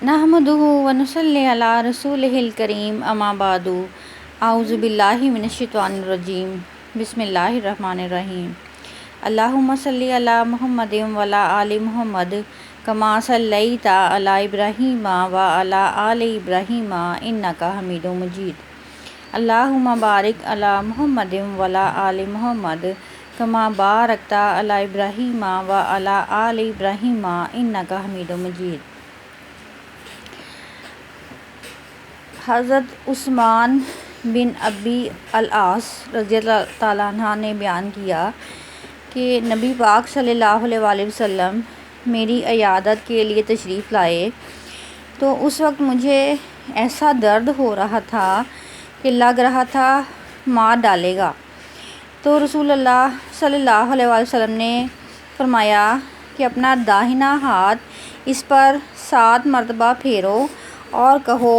نحمدہ ونصلی علی رسولہ الکریم اما بعد اعوذ باللہ من الشیطان الرجیم بسم اللہ الرحمن الرحیم اللہم صلی علی محمد وعلی آل محمد کما صلیت علی ابراہیم وعلی آل ابراہیم انک حمید مجید اللہم بارک علی محمد وعلی آل محمد کما بارکت علی ابراہیم وعلی آل ابراہیم انک حمید مجید۔ حضرت عثمان بن ابی العاص رضی اللہ تعالیٰ عنہ نے بیان کیا کہ نبی پاک صلی اللہ علیہ وآلہ وسلم میری عیادت کے لیے تشریف لائے تو اس وقت مجھے ایسا درد ہو رہا تھا کہ لگ رہا تھا مار ڈالے گا۔ تو رسول اللہ صلی اللہ علیہ وآلہ وسلم نے فرمایا کہ اپنا داہنا ہاتھ اس پر 7 مرتبہ پھیرو اور کہو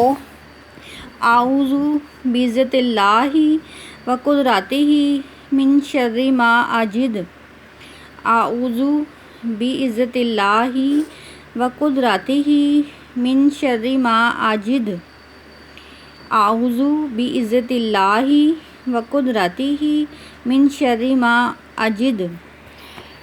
اعوذ بعزت اللہ و قدرتہ من شر ما اجد، اعوذ بعزت اللہ و قدرتہ من شر ما اجد، اعوذ بعزت اللہ و قدرتہ من شر ما اجد۔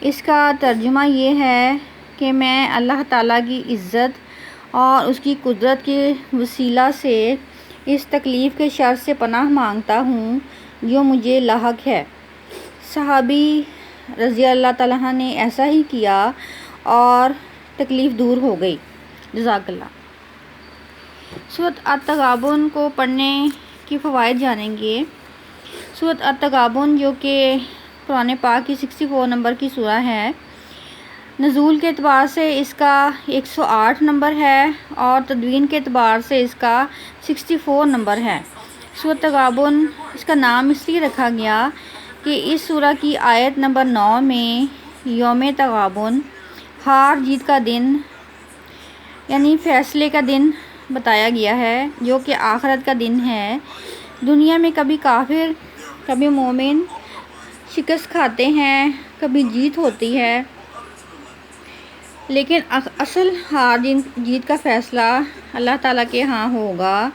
اس کا ترجمہ یہ ہے کہ میں اللہ تعالیٰ کی عزت اور اس کی قدرت کے وسیلہ سے اس تکلیف کے شر سے پناہ مانگتا ہوں جو مجھے لاحق ہے۔ صحابی رضی اللہ تعالیٰ عنہ نے ایسا ہی کیا اور تکلیف دور ہو گئی۔ جزاک اللہ۔ سورۃ التغابن کو پڑھنے کی فوائد جانیں گے۔ سورۃ التغابن جو کہ قرآن پاک کی 64 نمبر کی سورہ ہے، نزول کے اعتبار سے اس کا 108 نمبر ہے اور تدوین کے اعتبار سے اس کا 64 نمبر ہے۔ سورۃ التغابن اس کا نام اس لیے رکھا گیا کہ اس سورہ کی آیت نمبر 9 میں یوم تغابن، ہار جیت کا دن یعنی فیصلے کا دن بتایا گیا ہے جو کہ آخرت کا دن ہے۔ دنیا میں کبھی کافر کبھی مومن شکست کھاتے ہیں، کبھی جیت ہوتی ہے، لیکن اصل ہار جیت کا فیصلہ اللہ تعالیٰ کے ہاں ہوگا۔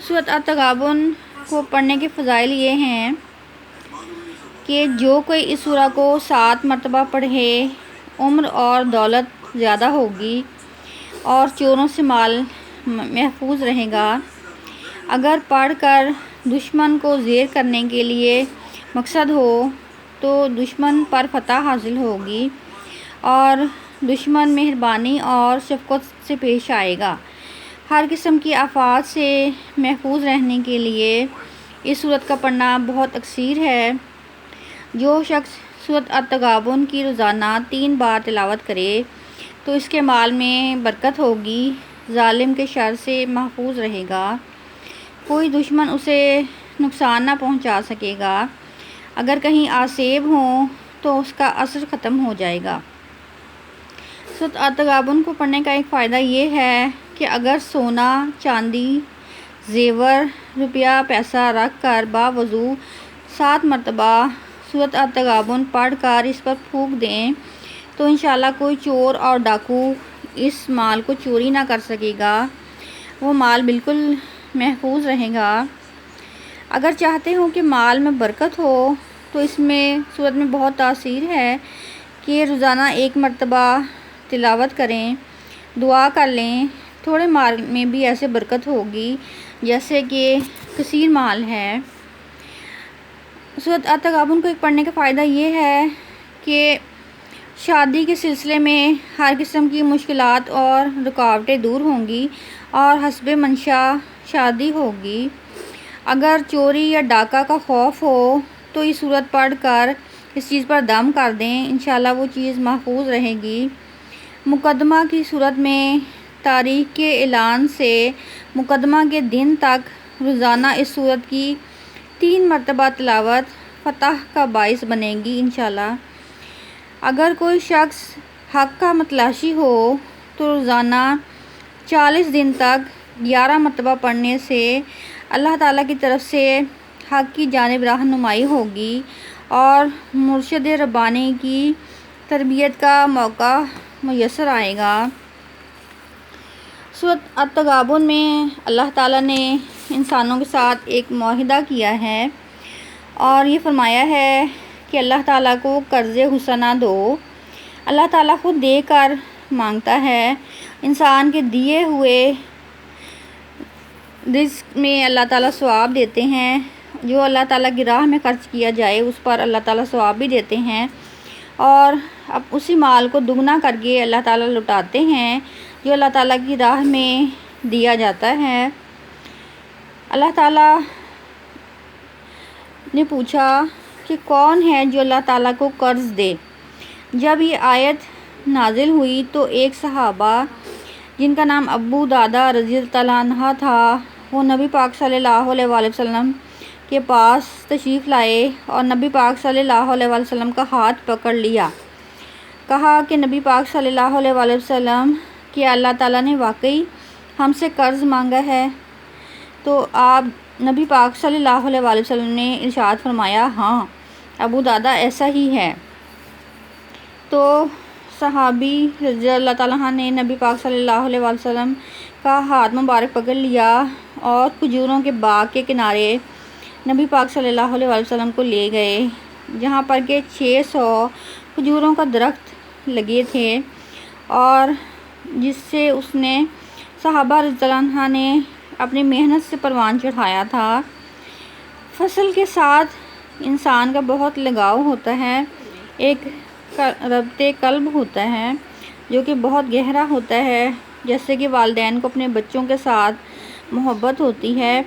سورۃ التغابن کو پڑھنے کے فضائل یہ ہیں کہ جو کوئی اس سورہ کو 7 مرتبہ پڑھے عمر اور دولت زیادہ ہوگی اور چوروں سے مال محفوظ رہے گا۔ اگر پڑھ کر دشمن کو زیر کرنے کے لیے مقصد ہو تو دشمن پر فتح حاصل ہوگی اور دشمن مہربانی اور شفقت سے پیش آئے گا۔ ہر قسم کی آفات سے محفوظ رہنے کے لیے اس سورت کا پڑھنا بہت اکثیر ہے۔ جو شخص سورۃ التغابن کی روزانہ 3 بار تلاوت کرے تو اس کے مال میں برکت ہوگی، ظالم کے شر سے محفوظ رہے گا، کوئی دشمن اسے نقصان نہ پہنچا سکے گا، اگر کہیں آسیب ہوں تو اس کا اثر ختم ہو جائے گا۔ سورۃ التغابن کو پڑھنے کا ایک فائدہ یہ ہے کہ اگر سونا، چاندی، زیور، روپیہ پیسہ رکھ کر باوضو 7 مرتبہ سورۃ التغابن پڑھ کر اس پر پھونک دیں تو انشاءاللہ کوئی چور اور ڈاکو اس مال کو چوری نہ کر سکے گا، وہ مال بالکل محفوظ رہے گا۔ اگر چاہتے ہوں کہ مال میں برکت ہو تو اس میں سورت میں بہت تاثیر ہے کہ روزانہ 1 مرتبہ تلاوت کریں، دعا کر لیں، تھوڑے مال میں بھی ایسے برکت ہوگی جیسے کہ کثیر مال ہے۔ سورۃ التغابن کو ایک پڑھنے کا فائدہ یہ ہے کہ شادی کے سلسلے میں ہر قسم کی مشکلات اور رکاوٹیں دور ہوں گی اور حسب منشا شادی ہوگی۔ اگر چوری یا ڈاکہ کا خوف ہو تو یہ سورت پڑھ کر اس چیز پر دم کر دیں، انشاءاللہ وہ چیز محفوظ رہے گی۔ مقدمہ کی صورت میں تاریخ کے اعلان سے مقدمہ کے دن تک روزانہ اس سورت کی 3 مرتبہ تلاوت فتح کا باعث بنے گی انشاءاللہ۔ اگر کوئی شخص حق کا متلاشی ہو تو روزانہ 40 دن تک 11 مرتبہ پڑھنے سے اللہ تعالیٰ کی طرف سے حق کی جانب رہنمائی ہوگی اور مرشد ربانی کی تربیت کا موقع میسر آئے گا۔ سورۃ التغابن میں اللہ تعالیٰ نے انسانوں کے ساتھ ایک معاہدہ کیا ہے اور یہ فرمایا ہے کہ اللہ تعالیٰ کو قرض حسنہ دو۔ اللہ تعالیٰ خود دے کر مانگتا ہے، انسان کے دیے ہوئے رزق میں اللہ تعالیٰ ثواب دیتے ہیں، جو اللہ تعالیٰ کی راہ میں خرچ کیا جائے اس پر اللہ تعالیٰ ثواب بھی دیتے ہیں، اور اب اسی مال کو دگنا کر کے اللہ تعالیٰ لوٹاتے ہیں جو اللہ تعالیٰ کی راہ میں دیا جاتا ہے۔ اللہ تعالیٰ نے پوچھا کہ کون ہے جو اللہ تعالیٰ کو قرض دے۔ جب یہ آیت نازل ہوئی تو ایک صحابہ جن کا نام ابو درداء رضی اللہ عنہ تھا، وہ نبی پاک صلی اللہ علیہ وآلہ وسلم کے پاس تشریف لائے اور نبی پاک صلی اللہ علیہ وآلہ وسلم کا ہاتھ پکڑ لیا۔ کہا کہ نبی پاک صلی اللہ علیہ وآلہ وسلم کہ اللہ تعالیٰ نے واقعی ہم سے قرض مانگا ہے؟ تو آپ نبی پاک صلی اللہ علیہ وآلہ وسلم نے ارشاد فرمایا، ہاں ابو درداء ایسا ہی ہے۔ تو صحابی رضی اللہ تعالیٰ عنہ نے نبی پاک صلی اللہ علیہ وآلہ وسلم کا ہاتھ مبارک پکڑ لیا اور کھجوروں کے باغ کے کنارے نبی پاک صلی اللہ علیہ وآلہ وسلم کو لے گئے، جہاں پر کہ 600 کھجوروں کا درخت لگے تھے اور جس سے اس نے صحابہ رضی اللہ عنہ نے اپنی محنت سے پروان چڑھایا تھا۔ فصل کے ساتھ انسان کا بہت لگاؤ ہوتا ہے، ایک ربط قلب ہوتا ہے جو کہ بہت گہرا ہوتا ہے، جیسے کہ والدین کو اپنے بچوں کے ساتھ محبت ہوتی ہے،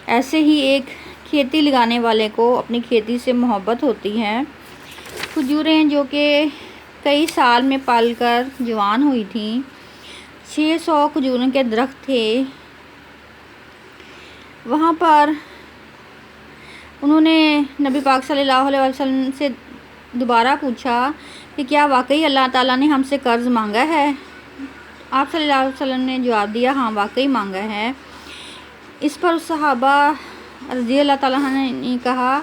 ایسے ہی ایک کھیتی لگانے والے کو اپنی کھیتی سے محبت ہوتی ہے۔ کھجوریں جو کہ کئی سال میں پل کر جوان ہوئی تھیں، 600 کھجوروں کے درخت تھے، وہاں پر انہوں نے نبی پاک صلی اللہ علیہ وسلم سے دوبارہ پوچھا کہ کیا واقعی اللہ تعالیٰ نے ہم سے قرض مانگا ہے؟ آپ صلی اللہ علیہ وسلم نے جواب دیا، ہاں واقعی مانگا ہے۔ اس پر صحابہ رضی اللہ تعالیٰ عنہ نے کہا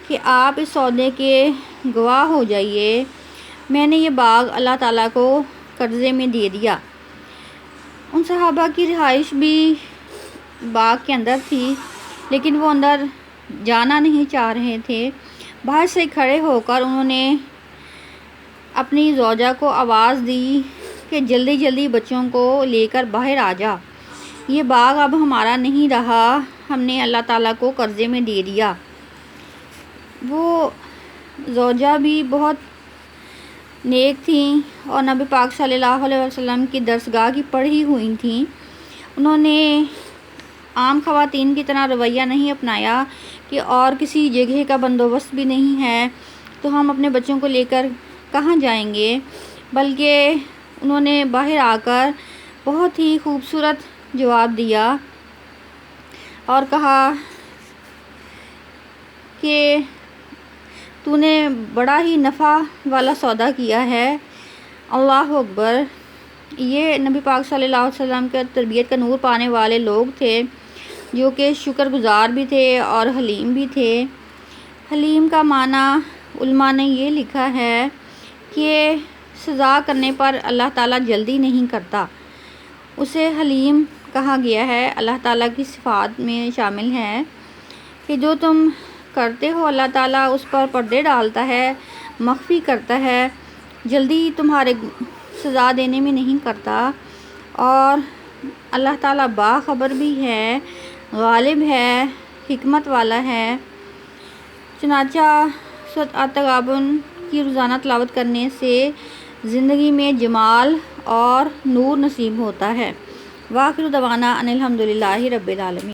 کہ آپ اس سودے کے گواہ ہو جائیے، میں نے یہ باغ اللہ تعالیٰ کو قرضے میں دے دیا۔ ان صحابہ کی رہائش بھی باغ کے اندر تھی، لیکن وہ اندر جانا نہیں چاہ رہے تھے۔ باہر سے کھڑے ہو کر انہوں نے اپنی زوجہ کو آواز دی کہ جلدی جلدی بچوں کو لے کر باہر آ جا، یہ باغ اب ہمارا نہیں رہا، ہم نے اللہ تعالیٰ کو قرضے میں دے دیا۔ وہ زوجہ بھی بہت نیک تھیں اور نبی پاک صلی اللہ علیہ وسلم کی درسگاہ کی پڑھی ہوئی تھیں۔ انہوں نے عام خواتین کی طرح رویہ نہیں اپنایا کہ اور کسی جگہ کا بندوبست بھی نہیں ہے تو ہم اپنے بچوں کو لے کر کہاں جائیں گے، بلکہ انہوں نے باہر آ کر بہت ہی خوبصورت جواب دیا اور کہا کہ تو نے بڑا ہی نفع والا سودا کیا ہے، اللہ اکبر۔ یہ نبی پاک صلی اللہ علیہ وسلم کے تربیت کا نور پانے والے لوگ تھے جو کہ شکر گزار بھی تھے اور حلیم بھی تھے۔ حلیم کا معنی علماء نے یہ لکھا ہے کہ سزا کرنے پر اللہ تعالیٰ جلدی نہیں کرتا، اسے حلیم کہا گیا ہے۔ اللہ تعالیٰ کی صفات میں شامل ہے کہ جو تم کرتے ہو اللہ تعالیٰ اس پر پردے ڈالتا ہے، مخفی کرتا ہے، جلدی تمہارے سزا دینے میں نہیں کرتا، اور اللہ تعالیٰ باخبر بھی ہے، غالب ہے، حکمت والا ہے۔ چنانچہ سورۃ التغابن کی روزانہ تلاوت کرنے سے زندگی میں جمال اور نور نصیب ہوتا ہے۔ وآخر دعوانا ان الحمد للہ رب العالمین۔